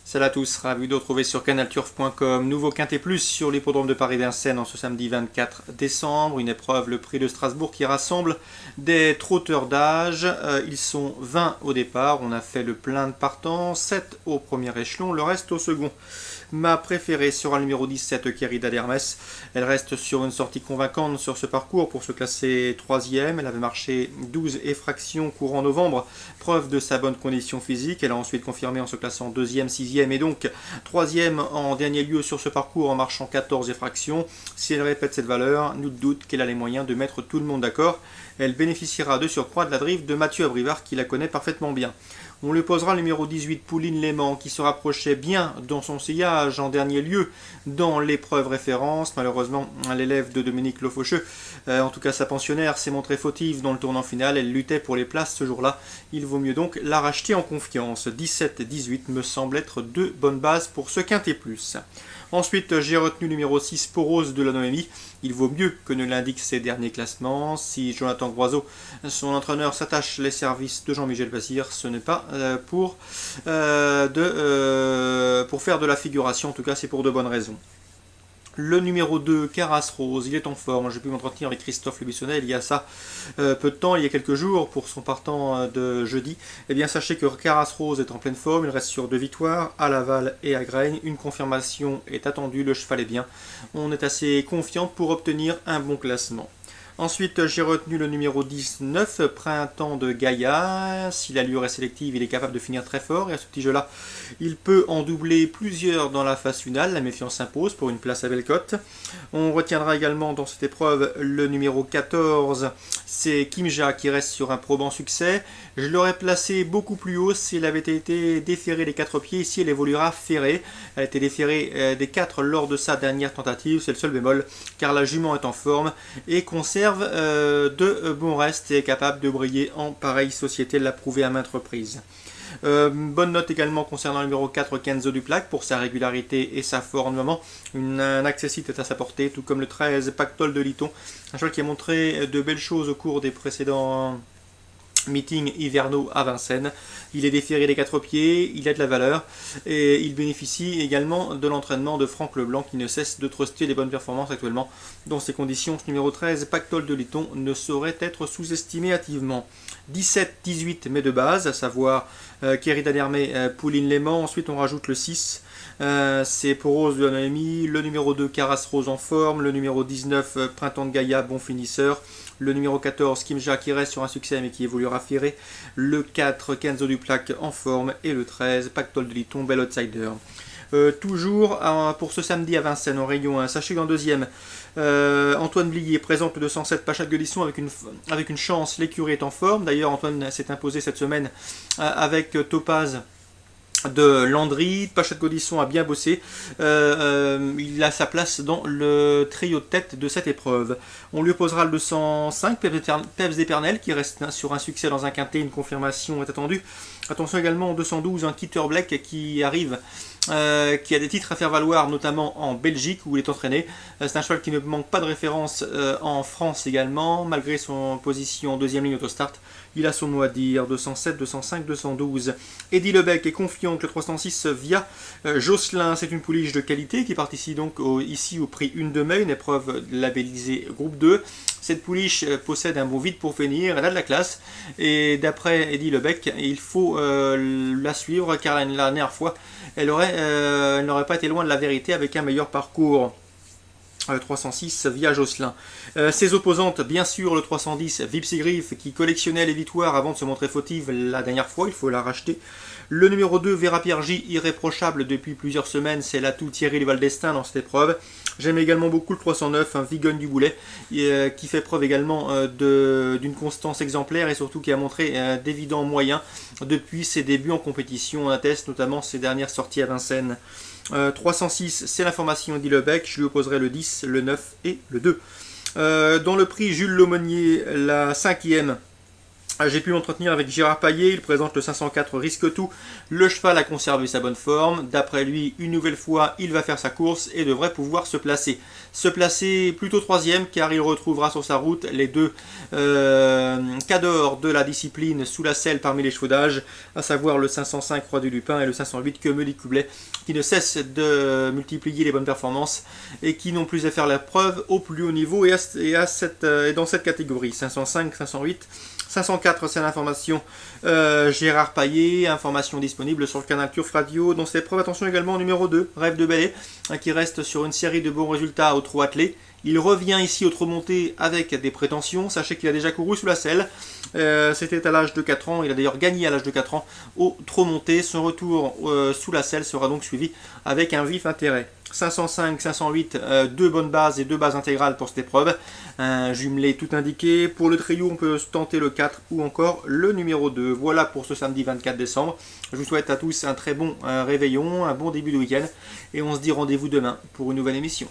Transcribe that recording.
Salut à tous, ravi de vous retrouver sur canalturf.com. Nouveau Quintet Plus sur l'hippodrome de Paris-Vincennes en ce samedi 24 décembre. Une épreuve, le prix de Strasbourg, qui rassemble des trotteurs d'âge. Ils sont 20 au départ. On a fait le plein de partants, 7 au premier échelon, le reste au second. Ma préférée sera le numéro 17, Querida d'Hermès. Elle reste sur une sortie convaincante sur ce parcours pour se classer 3e. Elle avait marché 12 effractions courant novembre, preuve de sa bonne condition physique. Elle a ensuite confirmé en se classant 2e, 6e et donc 3e en dernier lieu sur ce parcours en marchant 14 effractions. Si elle répète cette valeur, nul doute qu'elle a les moyens de mettre tout le monde d'accord. Elle bénéficiera de surcroît de la drift de Mathieu Abrivard qui la connaît parfaitement bien. On lui posera le numéro 18, Pouline Léman, qui se rapprochait bien dans son sillage en dernier lieu dans l'épreuve référence. Malheureusement, l'élève de Dominique Lofaucheux, en tout cas sa pensionnaire, s'est montrée fautive dans le tournant final. Elle luttait pour les places ce jour-là. Il vaut mieux donc la racheter en confiance. 17 et 18 me semblent être deux bonnes bases pour ce Quintet Plus. Ensuite, j'ai retenu le numéro 6, Porose de la Noémie. Il vaut mieux que ne l'indiquent ses derniers classements. Si Jonathan Groiseau, son entraîneur, s'attache les services de Jean-Michel Basir, ce n'est pas pour faire de la figuration, en tout cas c'est pour de bonnes raisons. Le numéro 2, Caras Rose, il est en forme. J'ai pu m'entretenir avec Christophe Le Buissonnet il y a ça peu de temps, il y a quelques jours, pour son partant de jeudi. Eh bien, sachez que Caras Rose est en pleine forme. Il reste sur 2 victoires, à Laval et à Graigne. Une confirmation est attendue, le cheval est bien. On est assez confiant pour obtenir un bon classement. Ensuite, j'ai retenu le numéro 19, Printemps de Gaïa. Si l'allure est sélective, il est capable de finir très fort. Et à ce petit jeu-là, il peut en doubler plusieurs dans la phase finale. La méfiance s'impose pour une place à belle cote. On retiendra également dans cette épreuve le numéro 14, c'est Kimja qui reste sur un probant succès. Je l'aurais placé beaucoup plus haut s'il avait été déféré des 4 pieds. Ici, elle évoluera ferrée. Elle a été déférée des 4 lors de sa dernière tentative. C'est le seul bémol, car la jument est en forme et conserve de bons restes et est capable de briller en pareille société, l'a prouvé à maintes reprises. Bonne note également concernant le numéro 4, Kenzo Duplac, pour sa régularité et sa forme du moment. Un accessite est à sa portée, tout comme le 13, Pactole de Liton, un cheval qui a montré de belles choses au cours des précédents meeting hivernaux à Vincennes. Il est déféré des 4 pieds, il a de la valeur et il bénéficie également de l'entraînement de Franck Leblanc qui ne cesse de truster les bonnes performances actuellement. Dans ces conditions, ce numéro 13, Pactole de Liton, ne saurait être sous-estimé hâtivement. 17, 18 mais de base, à savoir Querida d'Hermès, Pouline Léman. Ensuite on rajoute le 6, c'est Porose de la Noémie, le numéro 2, Caras Rose en forme, le numéro 19, Printemps de Gaïa, bon finisseur, le numéro 14, Kimja qui reste sur un succès mais qui évoluera ferré, le 4, Kenzo Duplac en forme et le 13, Pactole de Liton, bel outsider. Toujours pour ce samedi à Vincennes en rayon 1, sachez qu'en deuxième, Antoine Blier présente le 207 Pacha de Godisson avec une chance, l'écurie est en forme. D'ailleurs Antoine s'est imposé cette semaine avec Topaz de Landry. Pacha de Godisson a bien bossé, il a sa place dans le trio de tête de cette épreuve. On lui opposera le 205 Peps d'Épernel qui reste sur un succès dans un quintet, une confirmation est attendue. Attention également au 212, un Kitter Black qui arrive, qui a des titres à faire valoir, notamment en Belgique où il est entraîné. C'est un cheval qui ne manque pas de référence en France également, malgré son position en deuxième ligne autostart. Il a son mot à dire, 207, 205, 212. Eddy Lebec est confiant que le 306 via Josselin, c'est une pouliche de qualité qui participe donc ici au prix 1 de mai, une épreuve labellisée groupe 2. Cette pouliche possède un bon vide pour finir, elle a de la classe, et d'après Eddy Lebec, il faut la suivre car la dernière fois, elle n'aurait pas été loin de la vérité avec un meilleur parcours. 306 via Josselin. Ses opposantes, bien sûr, le 310 Vipsigriffe qui collectionnait les victoires avant de se montrer fautive la dernière fois, il faut la racheter. Le numéro 2, Vera Pierre J, irréprochable depuis plusieurs semaines, c'est l'atout Thierry Leval d'Estaing dans cette épreuve. J'aime également beaucoup le 309, un Vigogne du Boulet, qui fait preuve également d'une constance exemplaire et surtout qui a montré d'évidents moyens depuis ses débuts en compétition. On atteste notamment ses dernières sorties à Vincennes. 306, c'est l'information Eddy Lebec, je lui opposerai le 10, le 9 et le 2. Dans le prix Jules Laumonier, la 5e, J'ai pu m'entretenir avec Gérard Payet, il présente le 504 Risque Tout. Le cheval a conservé sa bonne forme. D'après lui, une nouvelle fois, il va faire sa course et devrait pouvoir se placer. Se placer plutôt troisième car il retrouvera sur sa route les deux cadors de la discipline sous la selle parmi les chevaux d'âge, à savoir le 505 Roi du Lupin et le 508 Que me dit Cublet, qui ne cessent de multiplier les bonnes performances et qui n'ont plus à faire la preuve au plus haut niveau et dans cette catégorie. 505, 508, 504, c'est l'information Gérard Payet, information disponible sur le canal Turf Radio. Dans cette épreuve, attention également au numéro 2, Rêve de Belley, qui reste sur une série de bons résultats au trot attelé. Il revient ici au trot monté avec des prétentions. Sachez qu'il a déjà couru sous la selle. C'était à l'âge de 4 ans. Il a d'ailleurs gagné à l'âge de 4 ans au trot monté. Son retour sous la selle sera donc suivi avec un vif intérêt. 505, 508, deux bonnes bases et deux bases intégrales pour cette épreuve. Un jumelé tout indiqué. Pour le trio, on peut tenter le 4 ou encore le numéro 2. Voilà pour ce samedi 24 décembre. Je vous souhaite à tous un très bon réveillon, un bon début de week-end. Et on se dit rendez-vous demain pour une nouvelle émission.